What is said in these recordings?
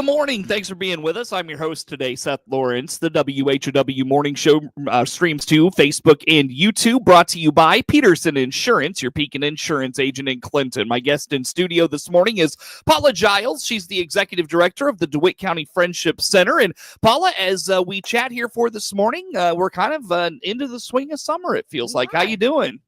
the morning. Thanks for being with us. I'm your host today, Seth Lawrence. The WHOW Morning Show streams to Facebook and YouTube, brought to you by Peterson Insurance, your Pekin Insurance agent in Clinton. My guest in studio this morning is Paula Jiles. She's the executive director of the DeWitt County Friendship Center. And Paula, as we chat here for this morning, we're kind of into the swing of summer, it feels like. How you doing?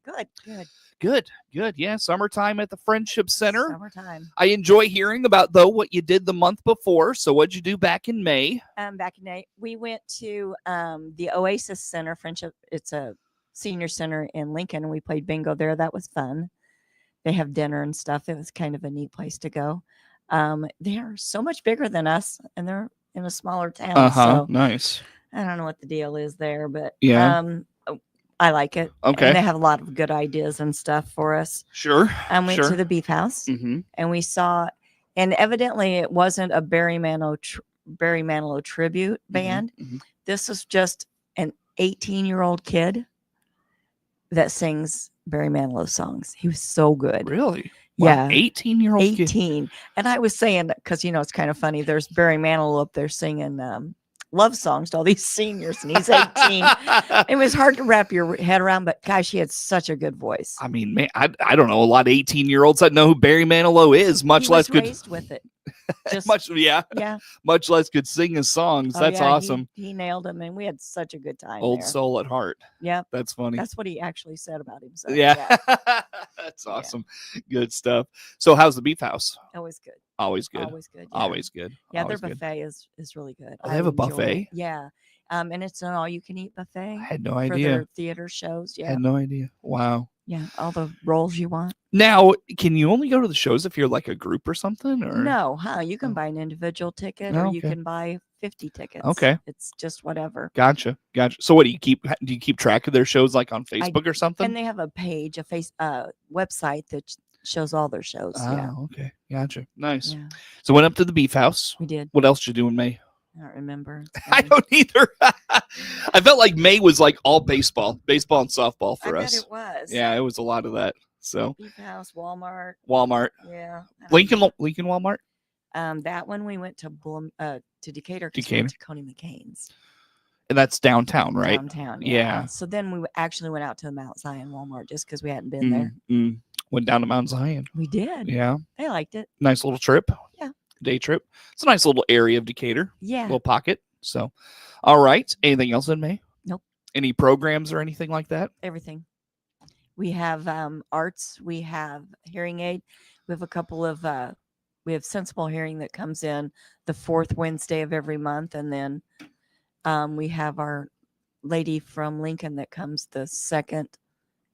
Good. Yeah, summertime at the Friendship Center. Summertime. I enjoy hearing about, though, what you did the month before. So what'd you do back in May? Back in May, we went to the Oasis Center Friendship. It's a senior center in Lincoln, and we played bingo there. That was fun. They have dinner and stuff. It was kind of a neat place to go. They are so much bigger than us, and they're in a smaller town. So Nice. I don't know what the deal is there, but yeah. I like it. Okay. And they have a lot of good ideas and stuff for us. Sure. I went to the Beef House, and we saw, and evidently it wasn't a Barry Manilow tribute band. This is just an 18-year-old kid that sings Barry Manilow songs. He was so good. Really? Yeah. Wow, 18-year-old 18. And I was saying, because, it's kind of funny. There's Barry Manilow up there singing love songs to all these seniors, and he's 18. It was hard to wrap your head around, but gosh, he had such a good voice. I mean, man, I don't know a lot of 18-year-olds that know who Barry Manilow is, much less could raised with it. Just, much less could sing his songs. That's awesome. He nailed him, and we had such a good time. Old soul at heart. Yeah, that's funny. That's what he actually said about himself. Yeah. That's awesome. Good stuff. So how's the Beef House? Always good. Always good. Always good. Yeah. Always good. Yeah, Always their good. buffet is really good. Oh, they have a buffet? It. Yeah. And it's an all-you-can-eat buffet. I had no for idea. Their theater shows. Yeah. I had no idea. Wow. Yeah, all the roles you want. Now, can you only go to the shows if you're like a group or something? Or no, you can buy an individual ticket, or you can buy 50 tickets. Okay, it's just whatever. Gotcha. So, what do you keep track of their shows, like on Facebook or something? And they have a page, a website that shows all their shows. Oh, okay, gotcha. Nice. Yeah. So, went up to the Beef House. We did. What else did you do in May? I don't remember. I don't either. I felt like May was like all baseball and softball for us. It was. Yeah, it was a lot of that. So Beef House, Walmart. Yeah. Lincoln Walmart. That one we went to Decatur. Decatur. We went to Coney McCain's. And that's downtown, right? Downtown. Yeah. So then we actually went out to the Mount Zion Walmart just because we hadn't been there. Went down to Mount Zion. We did. Yeah. I liked it. Nice little trip. Yeah. Day trip. It's a nice little area of Decatur. Yeah. Little pocket. So, all right. Anything else in May? Nope. Any programs or anything like that? Everything. We have arts. We have hearing aid. We have a couple of, we have Sensible Hearing that comes in the fourth Wednesday of every month. And then we have our lady from Lincoln that comes the second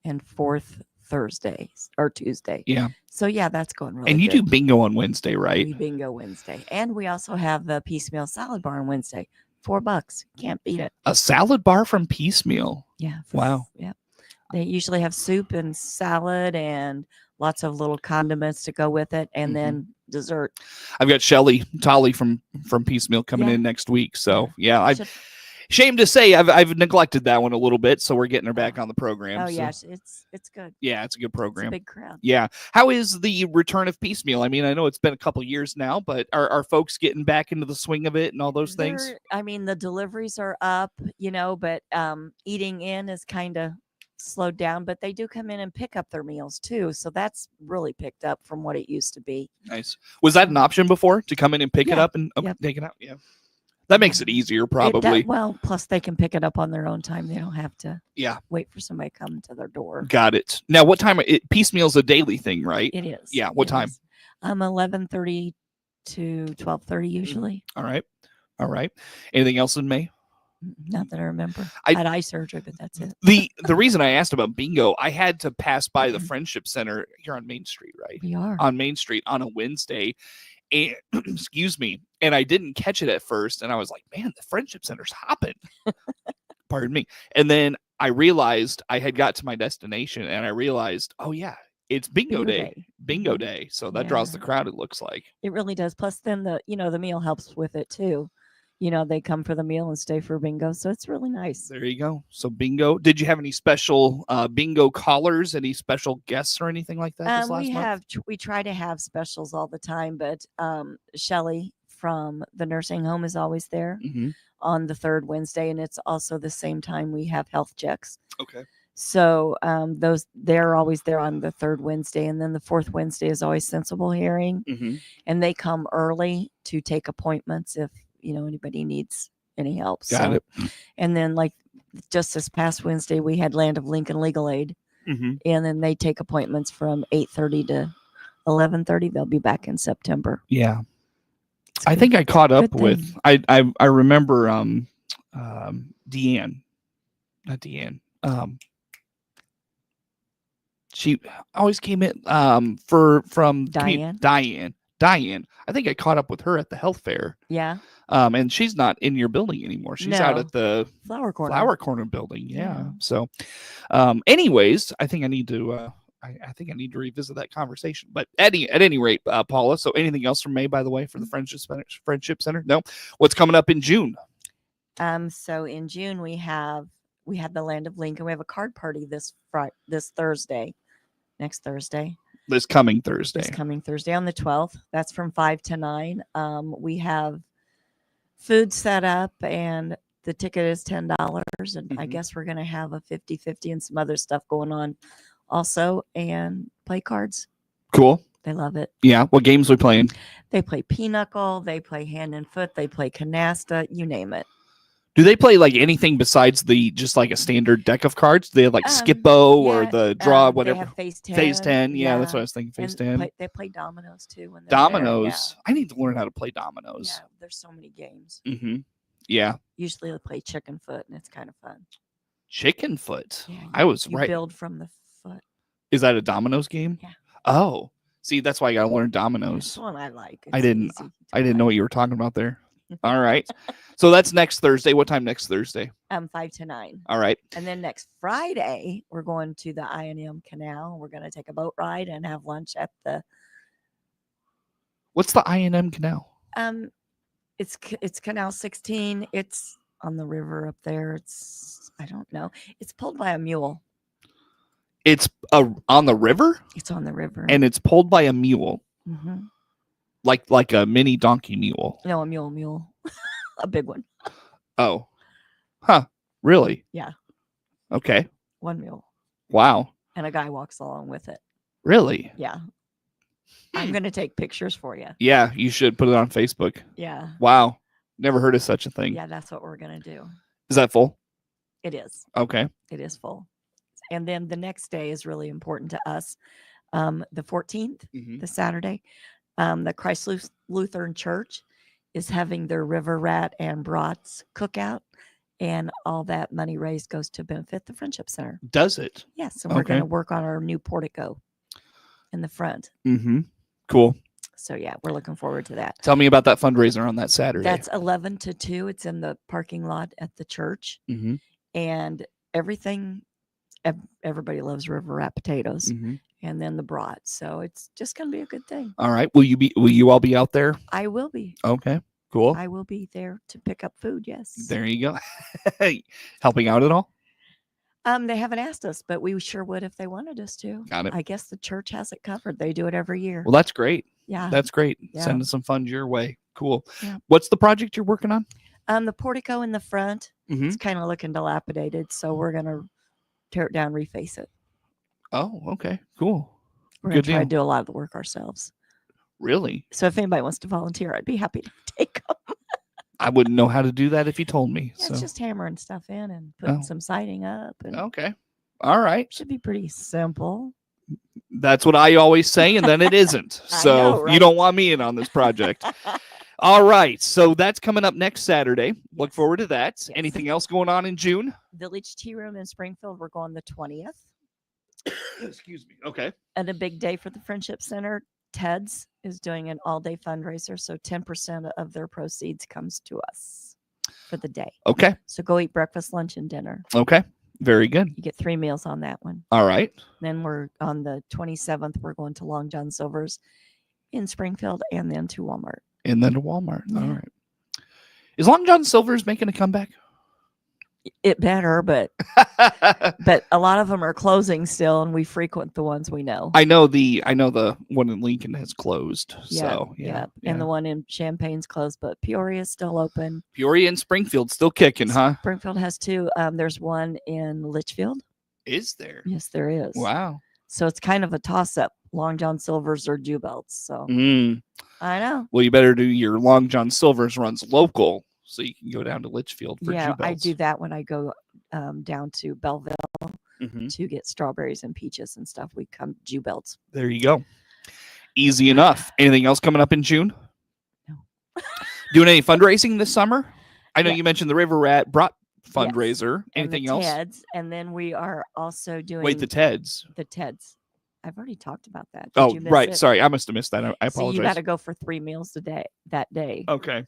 and fourth Thursdays or Tuesday. Yeah. So yeah, that's going really good. And you do bingo on Wednesday, right? We bingo Wednesday. And we also have the Piecemeal Salad Bar on Wednesday. $4. Can't beat it. A salad bar from Piecemeal. Yeah. Wow. Yeah. They usually have soup and salad and lots of little condiments to go with it, and then dessert. I've got Shelly Tolley from Piecemeal coming in next week. So yeah, shame to say I've neglected that one a little bit, so we're getting her back on the program. Oh, so. yes, it's good. Yeah, it's a good program. It's a big crowd. Yeah. How is the return of Piecemeal? I mean, I know it's been a couple years now, but are folks getting back into the swing of it and all those things? I mean, the deliveries are up, but eating in is kind of slowed down, but they do come in and pick up their meals too. So that's really picked up from what it used to be. Nice. Was that an option before, to come in and pick it up and take it out? Yeah. That makes it easier, probably. Plus they can pick it up on their own time. They don't have to wait for somebody to come to their door. Got it. Now, what time? Piecemeal's a daily thing, right? It is. Yeah. What time? 11:30 to 12:30 usually. All right. Anything else in May? Not that I remember. I had eye surgery, but that's it. The reason I asked about bingo, I had to pass by the Friendship Center here on Main Street, right? We are on Main Street on a Wednesday. And excuse me. And I didn't catch it at first. And I was like, man, the Friendship Center's hopping. Pardon me. And then I realized I had got to my destination, and I realized, oh yeah, it's bingo day. Bingo day. So that draws the crowd, it looks like. It really does. Plus then the meal helps with it too. They come for the meal and stay for bingo. So it's really nice. There you go. So bingo. Did you have any special bingo callers, any special guests or anything like that this last month? We try to have specials all the time, but Shelly from the nursing home is always there Mm-hmm. on the third Wednesday, and it's also the same time we have health checks. Okay. So they're always there on the third Wednesday, and then the fourth Wednesday is always Sensible Hearing, Mm-hmm. and they come early to take appointments if anybody needs any help. Got it. And then like just this past Wednesday, we had Land of Lincoln Legal Aid, Mm-hmm. and then they take appointments from 8:30 to 11:30. They'll be back in September. Yeah. It's I good. think I caught up Good with, I remember, Deanne, not Deanne. She always came in, from Diane. Diane. I think I caught up with her at the health fair. Yeah. And she's not in your building anymore. She's out No. at the Flower Corner. Flower Corner building. Yeah. Yeah. So, anyways, I think I need to, I think I need to revisit that conversation. But at any rate, Paula, so anything else from May, by the way, for the Friendship Center? No. What's coming up in June? So in June we had the Land of Lincoln. We have a card party this Thursday, next Thursday. This coming Thursday. This coming Thursday on the 12th. That's from 5 to 9. We have food set up, and the ticket is $10. And I guess we're going to have a 50-50 and some other stuff going on also, and play cards. Cool. They love it. Yeah. What games we playing? They play pinochle. They play hand and foot. They play canasta. You name it. Do they play like anything besides just like a standard deck of cards? Do they have like Skippo or the draw, whatever? They have Phase 10. Phase 10. Yeah, that's what I was thinking. Phase 10. They play dominoes too. When Dominoes. I need to learn how to play dominoes. Yeah, there's so many games. Mm-hmm. Yeah. Usually they play chicken foot, and it's kind of fun. Chicken foot. Yeah, I was you right. Build from the foot. Is that a dominoes game? Yeah. Oh, see, that's why I got to learn dominoes. That's one I like. I didn't know what you were talking about there. All right. So that's next Thursday. What time next Thursday? 5 to 9. All right. And then next Friday, we're going to the I&M Canal. We're going to take a boat ride and have lunch at the. What's the I&M Canal? It's Canal 16. It's on the river up there. I don't know. It's pulled by a mule. It's on the river? It's on the river. And it's pulled by a mule. Mm-hmm. Like a mini donkey mule. No, a mule. A big one. Oh. Huh. Really? Yeah. Okay. One mule. Wow. And a guy walks along with it. Really? Yeah. I'm going to take pictures for you. Yeah, you should put it on Facebook. Yeah. Wow. Never heard of such a thing. Yeah, that's what we're going to do. Is that full? It is. Okay. It is full. And then the next day is really important to us. The 14th, the Saturday, the Christ Lutheran Church is having their River Rat and Brats cookout, and all that money raised goes to benefit the Friendship Center. Does it? Yes, and we're going to work on our new portico in the front. Mm-hmm. Cool. So yeah, we're looking forward to that. Tell me about that fundraiser on that Saturday. That's 11 to 2. It's in the parking lot at the church, and everything. Everybody loves River Rat potatoes. And then the brats. So it's just going to be a good thing. All right. Will you all be out there? I will be. Okay, cool. I will be there to pick up food. Yes. There you go. Helping out at all? They haven't asked us, but we sure would if they wanted us to. Got it. I guess the church has it covered. They do it every year. Well, that's great. Yeah. That's great. Yeah. Sending some funds your way. Cool. Yeah. What's the project you're working on? The portico in the front. It's kind of looking dilapidated. So we're going to tear it down, reface it. Oh, okay. Cool. We're going to try to do a lot of the work ourselves. Really? So if anybody wants to volunteer, I'd be happy to take them. I wouldn't know how to do that if you told me. Yeah, so. It's just hammering stuff in and putting some siding up. And okay. All right. Should be pretty simple. That's what I always say, and then it isn't. So know, right? You don't want me in on this project. All right. So that's coming up next Saturday. Yes. Look forward to that. Yes. Anything else going on in June? Village Tea Room in Springfield. We're going the 20th. Excuse me. Okay. And a big day for the Friendship Center. Ted's is doing an all-day fundraiser, so 10% of their proceeds comes to us for the day. Okay. So go eat breakfast, lunch, and dinner. Okay. Very good. You get 3 meals on that one. All right. Then we're on the 27th. We're going to Long John Silver's in Springfield, and then to Walmart. And then to Walmart. Yeah. All right. Is Long John Silver's making a comeback? It better, but a lot of them are closing still, and we frequent the ones we know. I know the one in Lincoln has closed. So yeah. And the one in Champagne's closed, but Peoria's still open. Peoria and Springfield still kicking, huh? Springfield has two. There's one in Litchfield. Is there? Yes, there is. Wow. So it's kind of a toss-up: Long John Silver's or Jew Belts. So I know. Well, you better do your Long John Silver's runs local, so you can go down to Litchfield for Jew Belts. I do that when I go down to Belleville to get strawberries and peaches and stuff. We come Jew Belts. There you go. Easy enough. Anything else coming up in June? No. Doing any fundraising this summer? I know you mentioned the River Rat brought fundraiser. Yes. Anything and the else? TEDs, and then we are also doing the TEDs. The TEDs. I've already talked about that. Did you miss it? Sorry, I must have missed that. I apologize. So you got to go for 3 meals a day that day. Okay.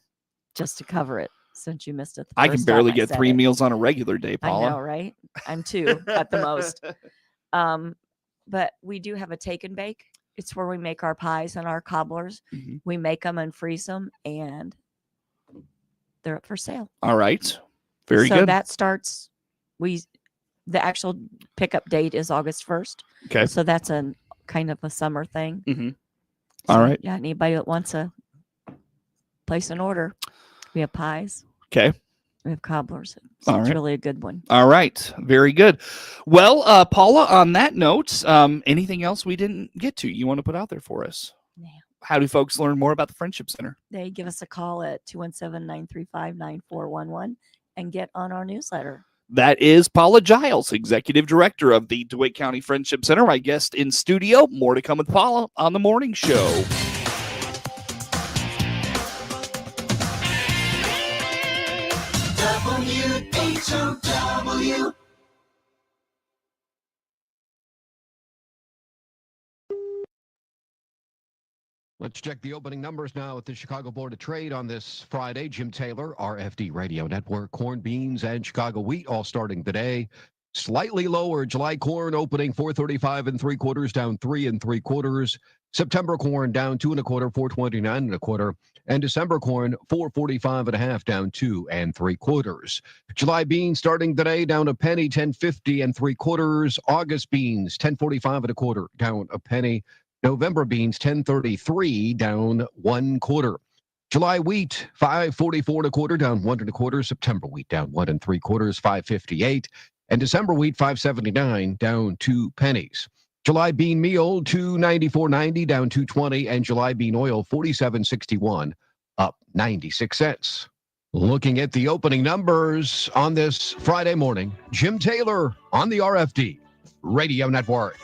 Just to cover it, since you missed it. I can barely get 3 meals on a regular day, Paula. I know, right? I'm 2 at the most. But we do have a take and bake. It's where we make our pies and our cobblers. Mm-hmm. We make them and freeze them, and they're up for sale. All right. Very good. So that starts, the actual pickup date is August 1st. Okay. So that's a kind of a summer thing. Mm-hmm. So, all right. Yeah. Anybody that wants to place an order, we have pies. Okay. We have cobblers. So it's really a good one. All right. Very good. Well, Paula, on that note, anything else we didn't get to you want to put out there for us? Yeah. How do folks learn more about the Friendship Center? They give us a call at 217-935-9411 and get on our newsletter. That is Paula Jiles, Executive Director of the DeWitt County Friendship Center, my guest in studio. More to come with Paula on the morning show. WHOW. Let's check the opening numbers now at the Chicago Board of Trade on this Friday. Jim Taylor, RFD Radio Network, corn, beans, and Chicago wheat all starting today. Slightly lower. July corn opening 435 3/4, down 3 3/4. September corn down 2 1/4, 429 1/4. And December corn 445 1/2, down 2 3/4. July beans starting today down a penny, 10.50 3/4. August beans 10.45 1/4, down a penny. November beans 10.33, down 1/4. July wheat 5.44 1/4, down 1 1/4. September wheat down 1 3/4, 5.58. And December wheat 5.79, down 2 pennies. July bean meal 2.94.90, down 2.20, and July bean oil 47.61, up 96 cents. Looking at the opening numbers on this Friday morning, Jim Taylor on the RFD Radio Network.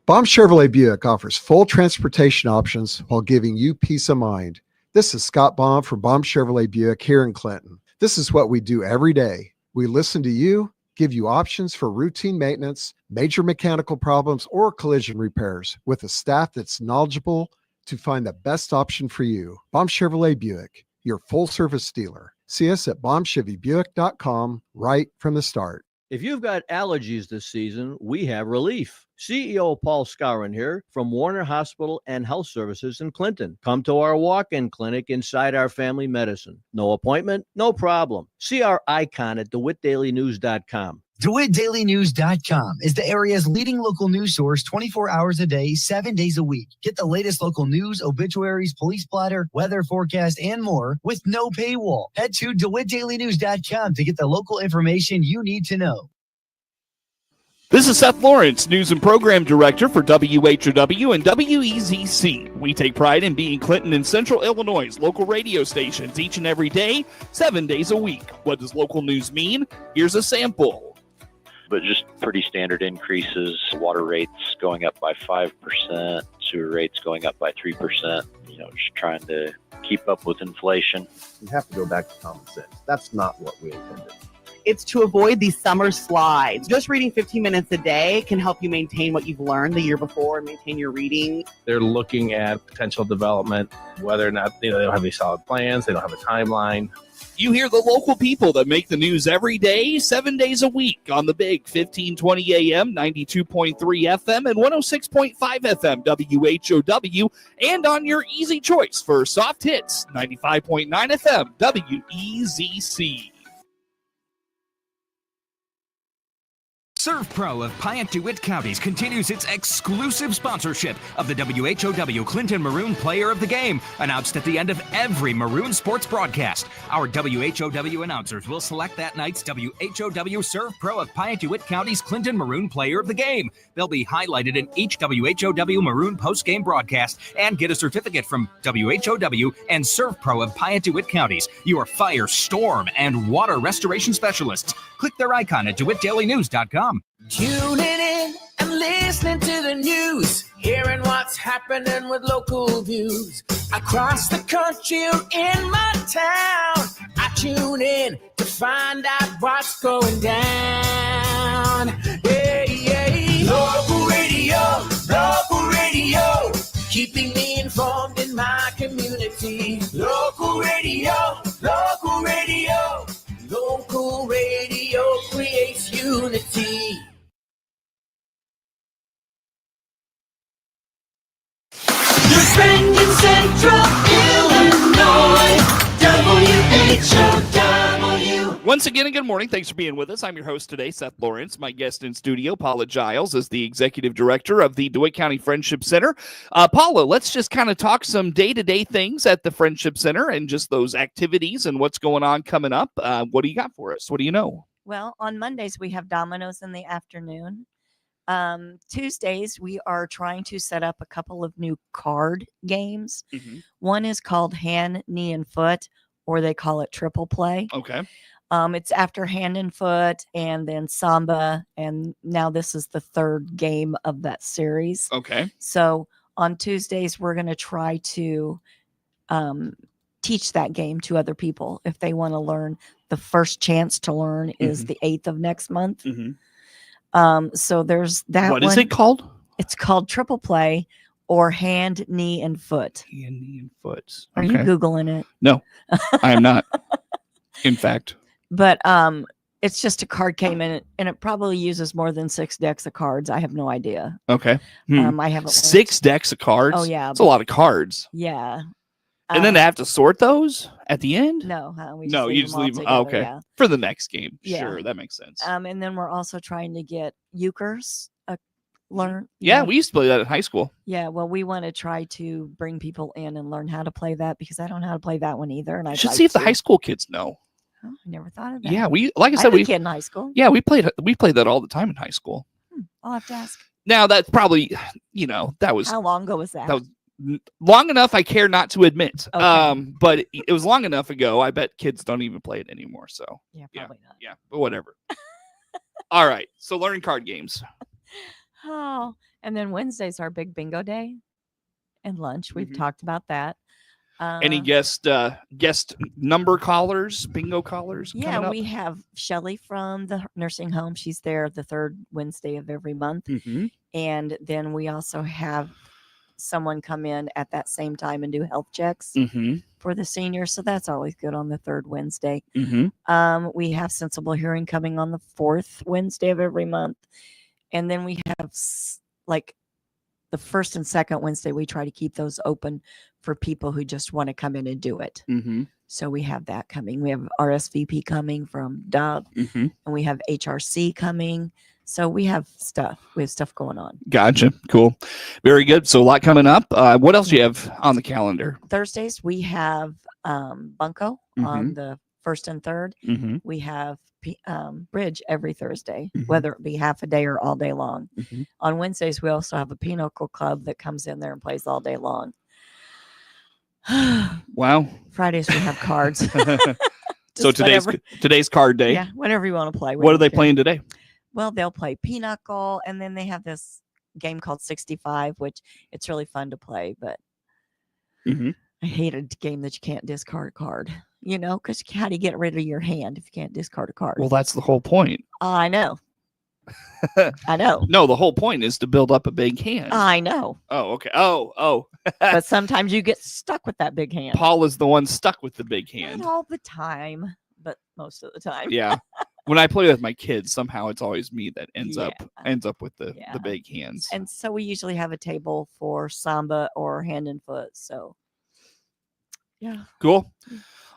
Baum Chevrolet Buick offers full transportation options while giving you peace of mind. This is Scott Baum from Baum Chevrolet Buick here in Clinton. This is what we do every day. We listen to you, give you options for routine maintenance, major mechanical problems, or collision repairs with a staff that's knowledgeable to find the best option for you. Baum Chevrolet Buick, your full-service dealer. See us at baumchevybuick.com right from the start. If you've got allergies this season, we have relief. CEO Paul Skowron here from Warner Hospital and Health Services in Clinton. Come to our walk-in clinic inside our family medicine. No appointment, no problem. See our icon at DeWittDailyNews.com. DeWittDailyNews.com is the area's leading local news source 24 hours a day, 7 days a week. Get the latest local news, obituaries, police blotter, weather forecast, and more with no paywall. Head to DeWittDailyNews.com to get the local information you need to know. This is Seth Lawrence, News and Program Director for WHOW and WEZC. We take pride in being Clinton and Central Illinois' local radio stations each and every day, 7 days a week. What does local news mean? Here's a sample. But just pretty standard increases, water rates going up by 5%, sewer rates going up by 3%, just trying to keep up with inflation. You have to go back to common sense. That's not what we intended. It's to avoid these summer slides. Just reading 15 minutes a day can help you maintain what you've learned the year before and maintain your reading. They're looking at potential development, whether or not they don't have any solid plans, they don't have a timeline. You hear the local people that make the news every day, 7 days a week on the big 1520 AM, 92.3 FM, and 106.5 FM WHOW, and on your easy choice for soft hits, 95.9 FM WEZC. Serve Pro of Piatt DeWitt Counties continues its exclusive sponsorship of the WHOW Clinton Maroon Player of the Game, announced at the end of every Maroon sports broadcast. Our WHOW announcers will select that night's WHOW Serve Pro of Piatt DeWitt County's Clinton Maroon Player of the Game. They'll be highlighted in each WHOW Maroon post-game broadcast and get a certificate from WHOW and Serve Pro of Piatt DeWitt Counties, your fire, storm, and water restoration specialists. Click their icon at DeWittDailyNews.com. Tuning in and listening to the news, hearing what's happening with local views across the country or in my town. I tune in to find out what's going down. Hey, hey. Local radio, keeping me informed in my community. Local radio, local radio. Local radio creates unity. Your friend in Central Illinois, WHOW. Once again, good morning. Thanks for being with us. I'm your host today, Seth Lawrence. My guest in studio, Paula Jiles, is the executive director of the DeWitt County Friendship Center. Paula, let's just kind of talk some day-to-day things at the Friendship Center and just those activities and what's going on coming up. What do you got for us? What do you know? Well, on Mondays, we have dominoes in the afternoon. Tuesdays, we are trying to set up a couple of new card games. Mm-hmm. One is called Hand, Knee, and Foot, or they call it Triple Play. Okay. It's after Hand and Foot and then Samba. And now this is the third game of that series. Okay. So on Tuesdays, we're going to try to teach that game to other people if they want to learn. The first chance to learn is the 8th of next month. Mm-hmm. So there's that. What is it called? It's called Triple Play or Hand, Knee, and Foot. Hand, knee, and foot. Are you Googling it? No, I am not. In fact. But it's just a card game, and it probably uses more than 6 decks of cards. I have no idea. Okay. I haven't 6 decks of cards? Oh, yeah. That's a lot of cards. Yeah. And then they have to sort those at the end? No, you just leave them. all Okay. together, For the next game. Yeah. Sure, that makes sense. And then we're also trying to get euchres learn. Yeah, we used to play that in high school. Yeah, well, we want to try to bring people in and learn how to play that because I don't know how to play that one either. And I should see if the high school kids know. Oh, I never thought of that. Yeah, like I said, I had a kid in high school. Yeah, we played that all the time in high school. I'll have to ask. Now that's probably, that was How long ago was that? That was long enough I care not to admit. Okay. But it was long enough ago. I bet kids don't even play it anymore. So yeah, probably not. Yeah, but whatever. All right. So learn card games. Oh, and then Wednesday's our big bingo day and lunch. We've talked about that. Any guest number callers, bingo callers? Yeah, we have Shelly from the nursing home. She's there the third Wednesday of every month. Mm-hmm. And then we also have someone come in at that same time and do health checks for the seniors. So that's always good on the third Wednesday. Mm-hmm. We have Sensible Hearing coming on the fourth Wednesday of every month. And then we have like the first and second Wednesday, we try to keep those open for people who just want to come in and do it. Mm-hmm. So we have that coming. We have RSVP coming from Dove, and we have HRC coming. So we have stuff. We have stuff going on. Gotcha. Cool. Very good. So a lot coming up. What else do you have on the calendar? Thursdays, we have Bunko on the first and third. We have Bridge every Thursday, whether it be half a day or all day long. On Wednesdays, we also have a Pinochle Club that comes in there and plays all day long. Wow. Fridays, we have cards. So today's card day. Yeah, whatever you want to play. What are they playing today? Well, they'll play Pinochle, and then they have this game called 65, which it's really fun to play, but I hate a game that you can't discard a card, because how do you get rid of your hand if you can't discard a card? Well, that's the whole point. I know. I know. No, the whole point is to build up a big hand. I know. Oh, okay. Oh. But sometimes you get stuck with that big hand. Paul is the one stuck with the big hand. Not all the time, but most of the time. Yeah. When I play with my kids, somehow it's always me that ends Yeah. up with the big hands. And so we usually have a table for samba or hand and foot. So, yeah. Cool.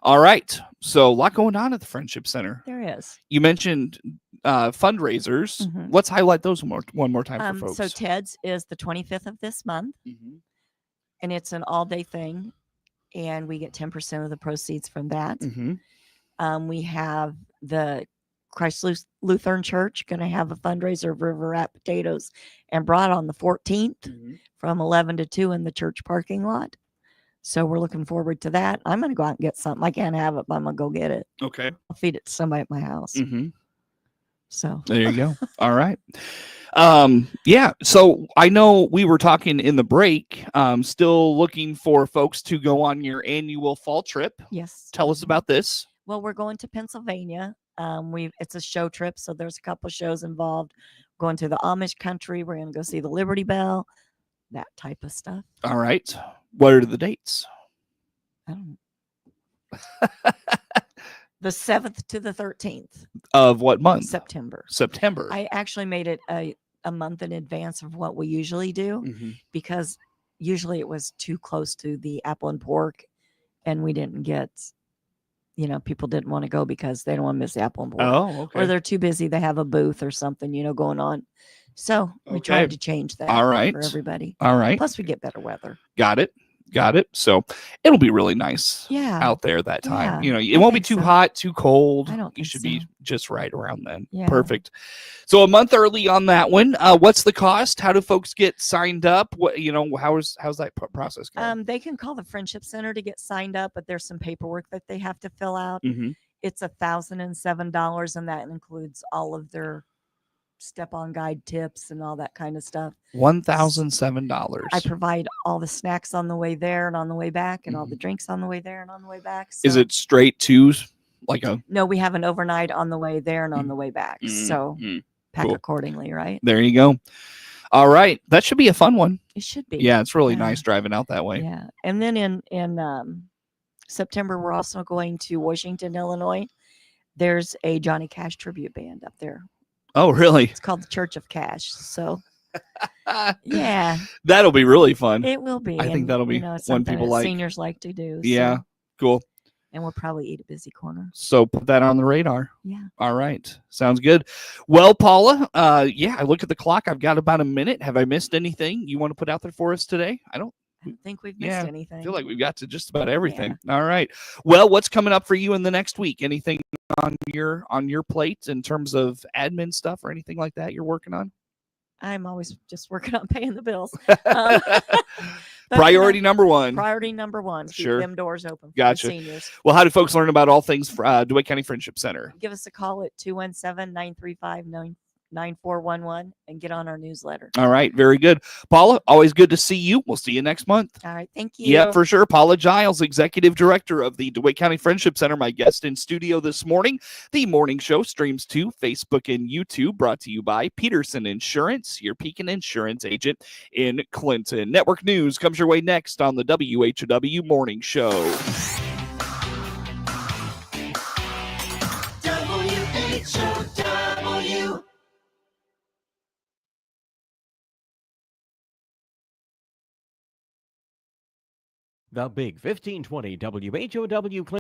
All right. So a lot going on at the Friendship Center. There is. You mentioned fundraisers. Mhm. Let's highlight those one more time for folks. So Ted's is the 25th of this month, and it's an all-day thing, and we get 10% of the proceeds from that. We have the Christ Lutheran Church going to have a fundraiser of River Rat potatoes and brat on the 14th from 11 to 2 in the church parking lot. So we're looking forward to that. I'm going to go out and get something. I can't have it, but I'm going to go get it. Okay. I'll feed it to somebody at my house. So there you go. All right. Yeah. So I know we were talking in the break, still looking for folks to go on your annual fall trip. Yes. Tell us about this. Well, we're going to Pennsylvania. It's a show trip, so there's a couple of shows involved. Going to the Amish country. We're going to go see the Liberty Bell, that type of stuff. All right. What are the dates? I don't know. The 7th to the 13th Of what month? September. September. I actually made it a month in advance of what we usually do because usually it was too close to the apple and pork, and we didn't get. People didn't want to go because they don't want to miss the apple and pork. Oh, okay. Or they're too busy. They have a booth or something, going on. So we tried to change that All right. for everybody. All right. Plus we get better weather. Got it. So it'll be really nice out there that time. Yeah, It won't be too hot, too cold. I don't You think should so. be just right around then. Yeah. Perfect. So a month early on that one. What's the cost? How do folks get signed up? What how's that process going? They can call the Friendship Center to get signed up, but there's some paperwork that they have to fill out. It's $1,007, and that includes all of their step-on guide tips and all that kind of stuff. $1,007. I provide all the snacks on the way there and on the way back, and all the drinks on the way there and on the way back. Is So- it straight to like a? No, we have an overnight on the way there and on the way back. So pack Cool. accordingly, right? There you go. All right, that should be a fun one. It should be. Yeah, it's really Yeah. nice driving out that way. Yeah. And then in September, we're also going to Washington, Illinois. There's a Johnny Cash tribute band up there. Oh, really? It's called the Church of Cash. So, yeah, That'll be really fun. it will be. I think And, that'll be it's one something people that like. seniors like to do. Yeah, So, cool. and we'll probably eat a busy corner. So put that on the radar. Yeah. All right. Sounds good. Well, Paula, I look at the clock. I've got about a minute. Have I missed anything you want to put out there for us today? I don't think we've missed Yeah, anything. feel like we've got to just about everything. All right. Well, what's coming up for you in the next week? Anything on your plate in terms of admin stuff or anything like that you're working on? I'm always just working on paying the bills. But, Priority number one. Priority number one. Keep Sure. them doors open for Gotcha. the seniors. Well, how do folks learn about all things DeWitt County Friendship Center? Give us a call at 217-935-9411 and get on our newsletter. All right. Very good. Paula, always good to see you. We'll see you next month. All right. Thank you. Yeah, for sure. Paula Jiles, Executive Director of the DeWitt County Friendship Center, my guest in studio this morning. The morning show streams to Facebook and YouTube, brought to you by Peterson Insurance, your Pekin Insurance agent in Clinton. Network news comes your way next on the WHOW Morning Show. WHOW. The Big 1520 WHOW